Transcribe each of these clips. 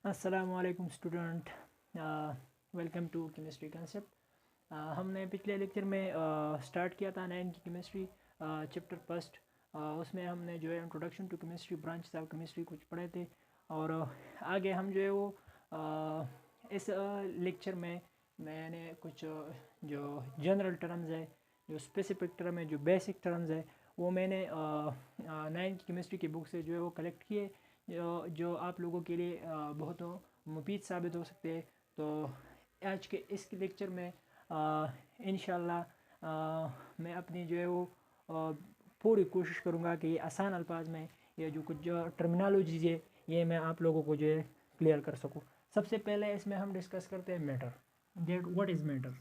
अस्सलामुअलैकुम student, welcome to chemistry concept. हमने पिछले लेक्चर में स्टार्ट किया था 9 की केमिस्ट्री चैप्टर फर्स्ट। उसमें हमने जो है introduction to chemistry, branch of chemistry कुछ पढ़े थे। और आगे हम जो है वो इस लेक्चर में मैंने कुछ जो जनरल टर्म्स है, जो स्पेसिफिक टर्म है, जो बेसिक टर्म्स है, वो मैंने 9 की केमिस्ट्री की बुक से जो है वो कलेक्ट किए, जो आप लोगों के लिए बहुत मुफीद साबित हो सकते हैं। तो आज के इस लेक्चर में इंशाल्लाह मैं अपनी जो है वो पूरी कोशिश करूँगा कि आसान अल्फाज में ये जो कुछ जो टर्मिनोलॉजीज है ये मैं आप लोगों को जो है क्लियर कर सकूँ। सबसे पहले इसमें हम डिस्कस करते हैं matter. That what is matter.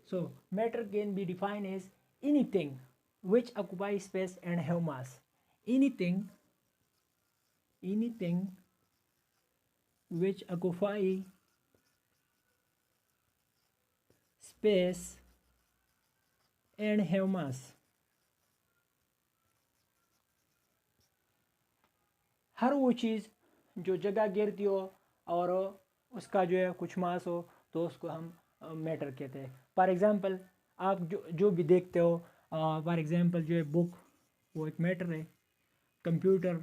So matter can be defined as anything which occupies space and have mass. Anything which occupy space and have mass. हर वो चीज़ जो जगह घेरती हो और उसका जो है कुछ मास हो तो उसको हम मैटर कहते हैं। फॉर एग्ज़ाम्पल आप जो भी देखते हो, फॉर एग्ज़ाम्पल जो है बुक, वो एक मैटर है, कंप्यूटर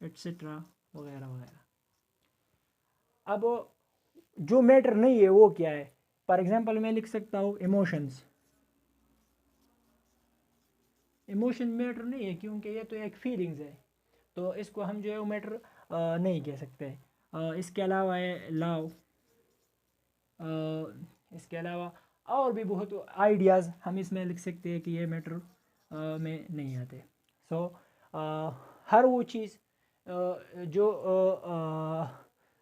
एट्सेट्रा वगैरह वगैरह। अब जो मैटर नहीं है वो क्या है? फॉर एग्ज़ाम्पल मैं लिख सकता हूँ इमोशंस। इमोशन मैटर नहीं है क्योंकि ये तो एक फीलिंग्स है, तो इसको हम जो है वो मैटर नहीं कह सकते। इसके अलावा है लव, इसके अलावा और भी बहुत आइडियाज़ हम इसमें लिख सकते हैं कि ये मैटर में नहीं आते। सो हर वो चीज़ जो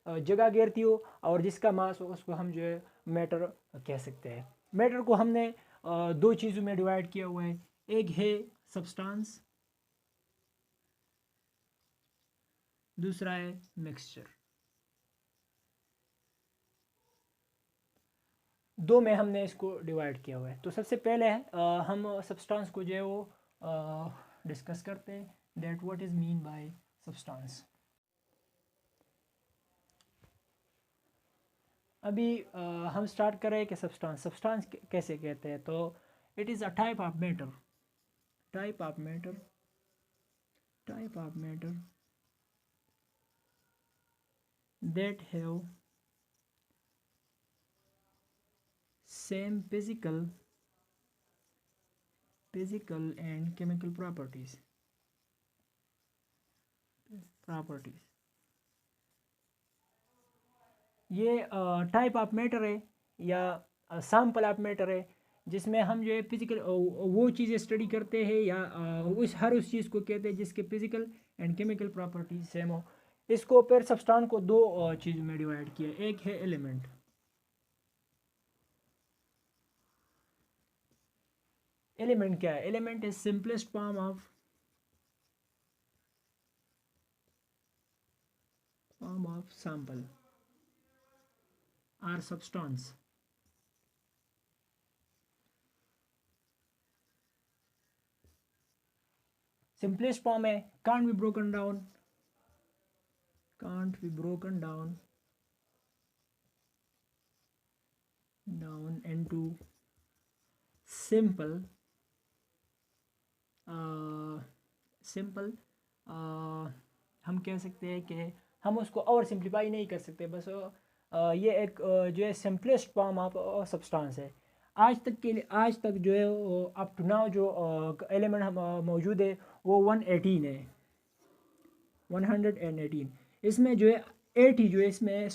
जगह घेरती हो और जिसका मास हो उसको हम जो है मैटर कह सकते हैं। मैटर को हमने दो चीज़ों में डिवाइड किया हुआ है। एक है सब्सटेंस, दूसरा है मिक्सचर। दो में हमने इसको डिवाइड किया हुआ है। तो सबसे पहले है हम सब्सटेंस को जो है वो डिस्कस करते हैं। That what is mean by substance. अभी हम स्टार्ट कर रहे हैं कि सब्सटेंस कैसे कहते हैं। तो it is a type of matter, type of matter, type of matter that have same physical and chemical properties। ये टाइप ऑफ मैटर है या सैम्पल ऑफ मैटर है जिसमें हम जो है फिजिकल वो चीज़ें स्टडी करते हैं या उस चीज़ को कहते हैं जिसके physical and chemical properties same हो। इसको फिर सब्सटेंस को दो चीज़ में डिवाइड किया। एक है एलिमेंट। एलिमेंट क्या है? Element is simplest form of sample or substance. Simplest form है, can't be broken down into simple simple हम कह सकते हैं कि हम उसको और सिंप्लीफाई नहीं कर सकते। बस ये एक जो है सिंपलेस्ट फॉर्म ऑफ सब्सटेंस है। आज तक जो है अप टू नाउ जो एलिमेंट हम मौजूद है वो 118 है, 118। इसमें जो है 80 जो है इसमें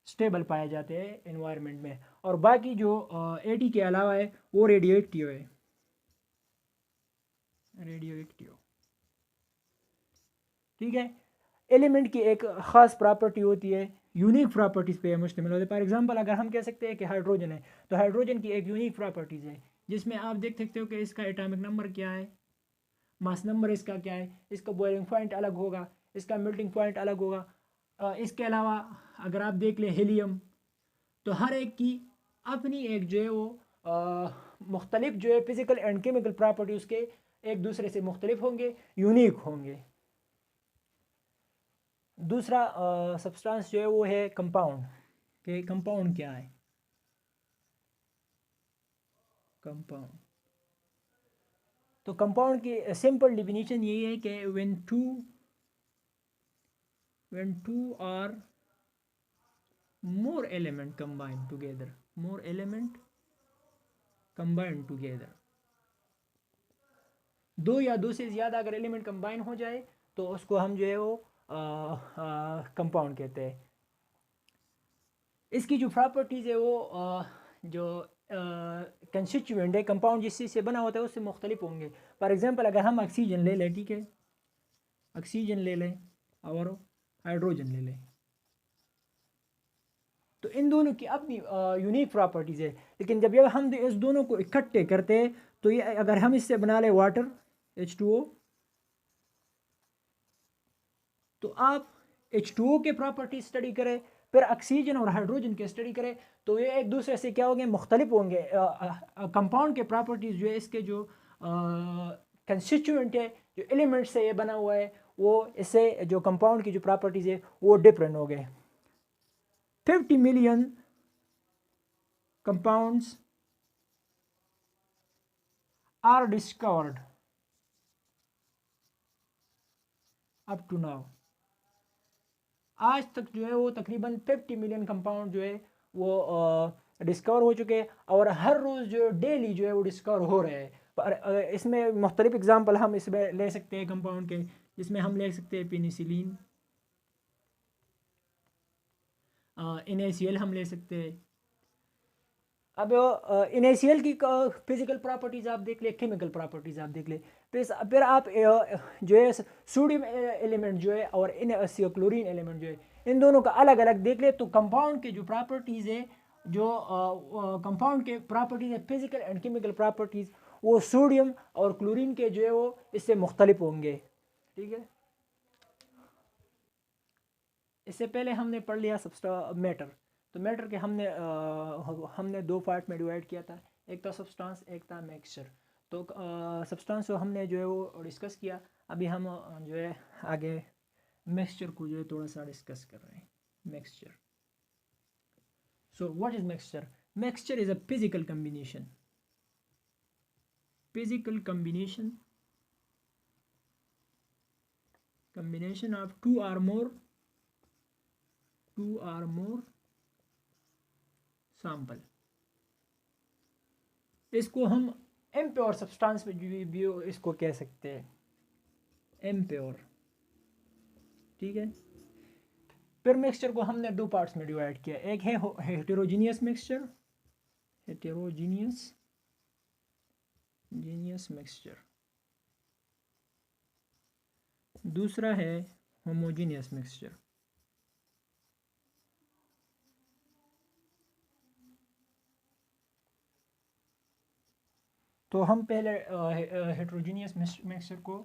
स्टेबल पाए जाते हैं एनवायरनमेंट में, और बाकी जो 80 के अलावा है वो रेडियो एक्टिव। ठीक है। एलिमेंट की एक ख़ास प्रॉपर्टी होती है, यूनिक प्रॉपर्टीज़ पे मुश्तमिल होती है। फॉर एग्जांपल अगर हम कह सकते हैं कि हाइड्रोजन है, तो हाइड्रोजन की एक यूनिक प्रॉपर्टीज़ है जिसमें आप देख सकते हो कि इसका एटॉमिक नंबर क्या है, मास नंबर इसका क्या है, इसका बॉइलिंग पॉइंट अलग होगा, इसका मेल्टिंग पॉइंट अलग होगा। इसके अलावा अगर आप देख लें हीलियम, तो हर एक की अपनी एक जो है वो मुख्तलिफ जो है फिज़िकल एंड केमिकल प्रॉपर्टी उसके एक दूसरे से मुख्तलिफ होंगे, यूनिक होंगे। दूसरा सब्सटेंस जो है वो है कंपाउंड, कि कंपाउंड क्या है। कंपाउंड, तो कंपाउंड की सिंपल डिफिनीशन यही है कि when two or more element combined together, more element combined together, दो या दो से ज़्यादा अगर एलिमेंट कंबाइन हो जाए तो उसको हम जो है वो कंपाउंड कहते हैं। इसकी जो प्रॉपर्टीज़ है वो जो कंस्टिट्यूएंट है कंपाउंड जिस चीज़ से बना होता है उससे मुख्तलिफ होंगे। फॉर एग्जांपल अगर हम ऑक्सीजन ले लें, ठीक है, ऑक्सीजन ले लें और हाइड्रोजन ले लें, तो इन दोनों की अपनी यूनिक प्रॉपर्टीज़ है। लेकिन जब ये हम इस दोनों को इकट्ठे करते हैं तो ये अगर हम इससे बना लें वाटर H2O, तो आप H2O के प्रॉपर्टी स्टडी करें, फिर ऑक्सीजन और हाइड्रोजन के स्टडी करें, तो ये एक दूसरे से क्या होंगे, मुख्तलिफ होंगे। कंपाउंड के प्रॉपर्टीज़ जो है इसके जो कंस्टिट्यूएंट है, जो एलिमेंट से ये बना हुआ है, वो इससे जो कंपाउंड की जो प्रॉपर्टीज़ है वो डिफरेंट हो गए। 50 million compounds are discovered up to now। आज तक जो है वो तकरीबन 50 मिलियन कंपाउंड जो है वो डिस्कवर हो चुके हैं, और हर रोज़ जो डेली जो है वो डिस्कवर हो रहे हैं। पर इसमें मुख्तलिफ एग्जांपल हम इसमें ले सकते हैं कंपाउंड के, जिसमें हम ले सकते हैं पेनिसिलिन, NaCl हम ले सकते हैं। अब NaCl की फिजिकल प्रॉपर्टीज़ आप देख ले, केमिकल प्रॉपर्टीज़ आप देख ले, फिर आप जो है सोडियम एलिमेंट जो है और क्लोरीन एलिमेंट जो है, इन दोनों का अलग अलग देख ले, तो कंपाउंड के जो प्रॉपर्टीज़ है, जो कंपाउंड के प्रॉपर्टीज़ है फिजिकल एंड केमिकल प्रॉपर्टीज़, वो सोडियम और क्लोरीन के जो है वो इससे मुख्तलिफ होंगे। ठीक है, इससे पहले हमने पढ़ लिया मैटर। तो मैटर के हमने दो पार्ट में डिवाइड किया था, एक था सब्सटेंस, एक था मिक्सचर। तो सब्सटेंस को हमने जो है वो डिस्कस किया। अभी हम जो है आगे मिक्सचर को जो है थोड़ा सा डिस्कस कर रहे हैं। Mixture, so what is mixture? Mixture is a physical combination, combination of two or more sample. इसको हम इम्प्योर सब्सटेंस में भी इसको कह सकते हैं, इम्प्योर। ठीक है, फिर मिक्सचर को हमने दो पार्ट्स में डिवाइड किया, एक है हेटेरोजीनियस मिक्सचर, मिक्सचर, दूसरा है होमोजीनियस मिक्सचर। तो हम पहले हेटेरोजीनियस मिक्सचर को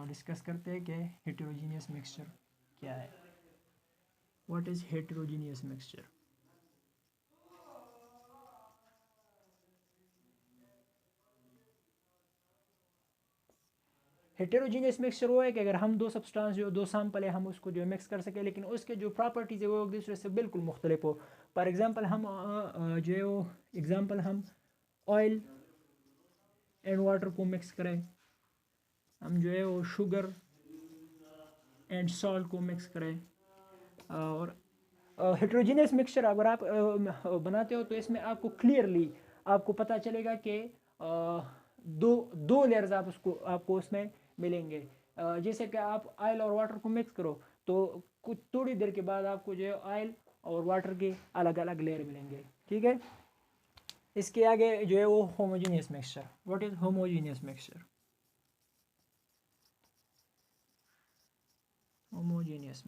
डिस्कस करते हैं कि हेटेरोजीनियस मिक्सचर क्या है। What is heterogeneous mixture? Heterogeneous mixture वो है कि अगर हम दो सब्सटेंस जो दो सैंपल है हम उसको जो मिक्स कर सके, लेकिन उसके जो प्रॉपर्टीज़ है वो एक दूसरे से बिल्कुल मुख्तलिफ हो। फॉर एग्जांपल हम जो है वो एग्जांपल हम ऑयल एंड वाटर को मिक्स करें, हम जो है वो शुगर एंड सॉल्ट को मिक्स करें, और हेटेरोजीनियस मिक्सचर अगर आप बनाते हो तो इसमें आपको क्लियरली आपको पता चलेगा कि दो लेयर्स आपको उसमें मिलेंगे। जैसे कि आप ऑयल और वाटर को मिक्स करो तो कुछ थोड़ी देर के बाद आपको जो है ऑयल और वाटर के अलग अलग लेयर मिलेंगे। ठीक है, इसके आगे जो है वो homogeneous mixture. What is homogeneous mixture? Homogeneous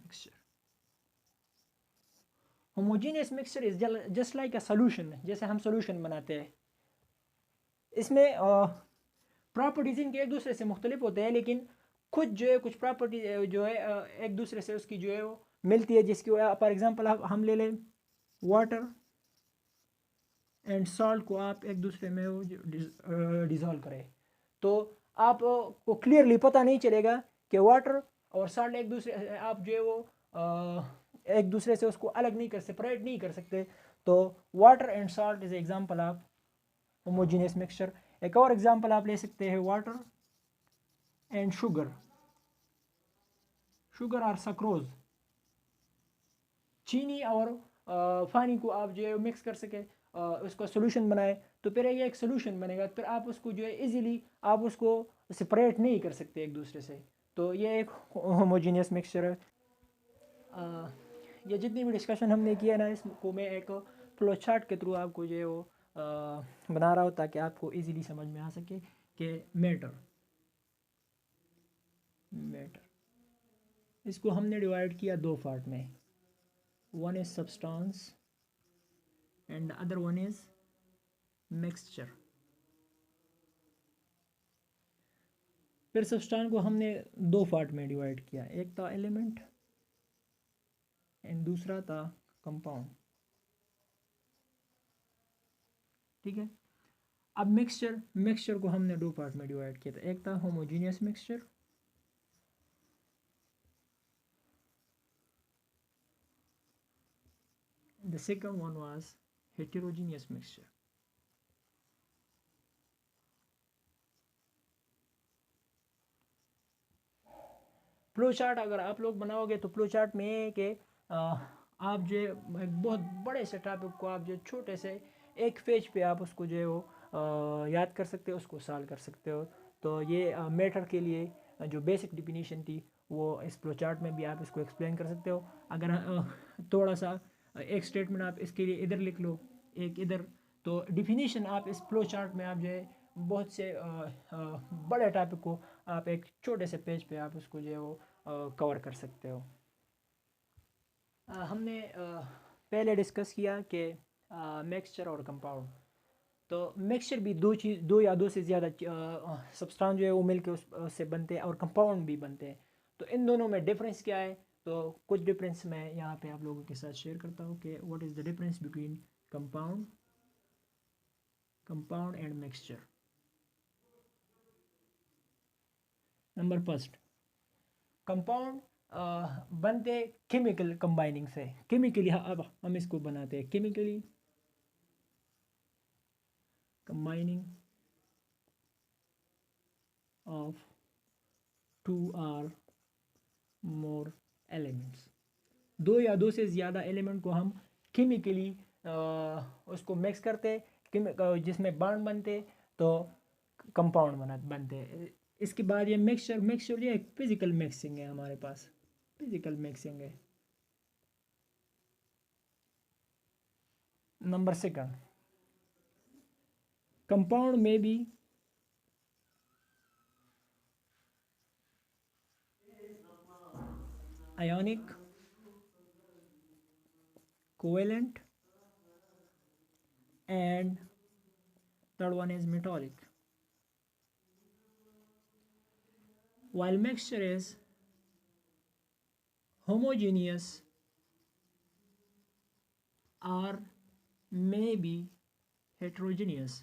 mixture is just like a solution, जैसे हम सोल्यूशन बनाते हैं। इसमें प्रॉपर्टीज इनके एक दूसरे से मुख्तलिफ होते हैं, लेकिन खुद जो है कुछ प्रॉपर्टी जो है एक दूसरे से उसकी जो है वो मिलती है, जिसकी फॉर एग्जांपल हम ले लें वाटर एंड सॉल्ट को आप एक दूसरे में वो डिज़ोल्व करें, तो आप को क्लियरली पता नहीं चलेगा कि वाटर और सॉल्ट एक दूसरे, आप जो है वो एक दूसरे से उसको अलग नहीं कर, सेपरेट नहीं कर सकते। तो water and salt is example of homogeneous mixture. एक और एग्जांपल आप ले सकते हैं वाटर एंड शुगर, शुगर और सक्रोज, चीनी और पानी को आप जो है मिक्स कर सके, उसका सोल्यूशन बनाए, तो फिर ये एक सोल्यूशन बनेगा, फिर आप उसको जो है इजीली आप उसको सेपरेट नहीं कर सकते एक दूसरे से। तो ये एक होमोजेनियस मिक्सचर है। ये जितनी भी डिस्कशन हमने किया ना, इसको मैं एक फ्लो चार्ट के थ्रू आपको जो है वो बना रहा हूँ ताकि आपको इजीली समझ में आ सके कि मैटर इसको हमने डिवाइड किया दो पार्ट में, one is substance and other one is mixture. फिर सब्सटेंस को हमने दो पार्ट में डिवाइड किया, एक था एलिमेंट एंड दूसरा था कंपाउंड, ठीक है। अब मिक्सचर को हमने दो पार्ट में डिवाइड किया था, एक था homogeneous mixture, the second one was heterogeneous mixture। Flow chart अगर आप लोग बनाओगे तो फ्लो चार्ट में कि आप जो एक बहुत बड़े से टॉपिक को आप जो छोटे से एक पेज पे आप उसको जो है वो याद कर सकते हो, उसको सॉल्व कर सकते हो। तो ये मैटर के लिए जो बेसिक डिफिनीशन थी वो इस फ्लो चार्ट में भी आप इसको एक्सप्लेन कर सकते हो। अगर थोड़ा सा एक स्टेटमेंट आप इसके लिए इधर लिख लो, एक इधर, तो डिफिनीशन आप इस फ्लो चार्ट में आप जो है बहुत से बड़े टॉपिक को आप एक छोटे से पेज पे आप उसको जो है वो कवर कर सकते हो। हमने पहले डिस्कस किया कि मिक्सचर और कंपाउंड, तो मिक्सचर भी दो या दो से ज़्यादा सब्सटेंस जो है वो मिलकर उससे बनते हैं, और कंपाउंड भी बनते हैं। तो इन दोनों में डिफरेंस क्या है, तो कुछ डिफरेंस मैं यहाँ पे आप लोगों के साथ शेयर करता हूँ कि what is the difference between compound and mixture. Number first, compound बनते केमिकल कंबाइनिंग से, केमिकली अब हम इसको बनाते हैं chemically combining of two or more elements. दो या दो से ज़्यादा एलिमेंट को हम केमिकली उसको मिक्स करते, जिसमें बॉन्ड बनते, तो कंपाउंड बनते। इसके बाद ये मिक्सचर ये एक फिजिकल मिक्सिंग है, हमारे पास फिजिकल मिक्सिंग है। नंबर सेकंड, कंपाउंड में भी ionic, covalent, and third one is metallic. While mixture is homogeneous or may be heterogeneous।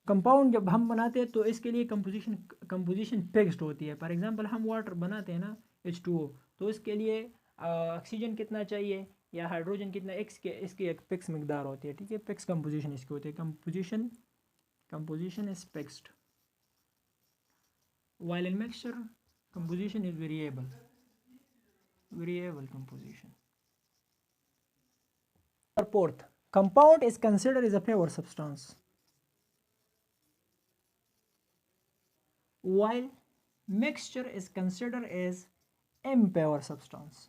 Compound जब हम बनाते हैं तो इसके लिए कंपोजिशन फिक्स्ड होती है। फॉर एग्जांपल हम वाटर बनाते हैं ना H2O, तो इसके लिए ऑक्सीजन कितना चाहिए या हाइड्रोजन कितना, इसकी एक फिक्स मिकदार होती है, ठीक है। फिक्स कंपोजिशन इसकी होती है, composition is fixed. while in mixture composition is variable composition। और fourth, compound is considered as a pure substance while mixture is considered as impure substance।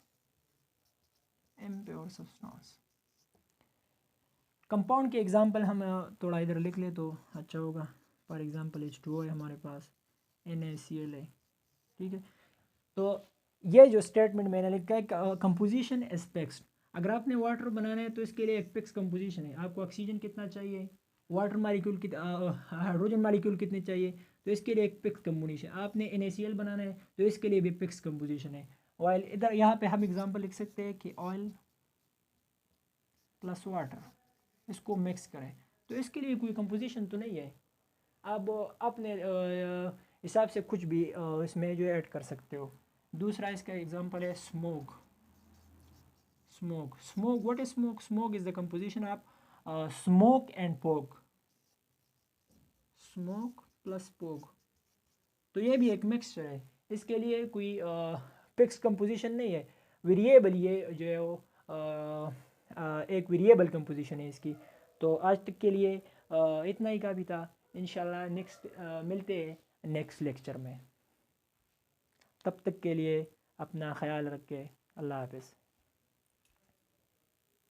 Compound के एग्जांपल हम थोड़ा इधर लिख ले तो अच्छा होगा। फॉर एग्जांपल H2O है हमारे पास, NaCl है, ठीक है। तो ये जो स्टेटमेंट मैंने लिखा है कंपोजिशन इज फिक्स्ड। अगर आपने वाटर बनाना है तो इसके लिए एक फिक्स कंपोजिशन है, आपको ऑक्सीजन कितना चाहिए, वाटर मालिक्यूल हाइड्रोजन मालिक्यूल कितने चाहिए, तो इसके लिए एक फिक्स कंपोजिशन। आपने NaCl बनाना है तो इसके लिए भी फिक्स कंपोजिशन है। ऑयल, इधर यहाँ पे हम एग्जांपल लिख सकते हैं कि ऑयल प्लस वाटर, इसको मिक्स करें। तो इसके लिए कोई कंपोजिशन तो नहीं है, आप अपने हिसाब से कुछ भी इसमें जो ऐड कर सकते हो। दूसरा इसका एग्जांपल है smoke. Smoke what is smoke? Smoke is the composition of smoke and पोक, स्मोक प्लस पोक। तो ये भी एक मिक्सचर है, इसके लिए कोई फिक्स कंपोजिशन नहीं है, वेरिएबल ये जो है वो एक वेरिएबल कंपोजिशन है इसकी। तो आज तक के लिए इतना ही काफ़ी था। इंशाल्लाह नेक्स्ट मिलते हैं नेक्स्ट लेक्चर में। तब तक के लिए अपना ख्याल रखें। अल्लाह हाफ़िज़।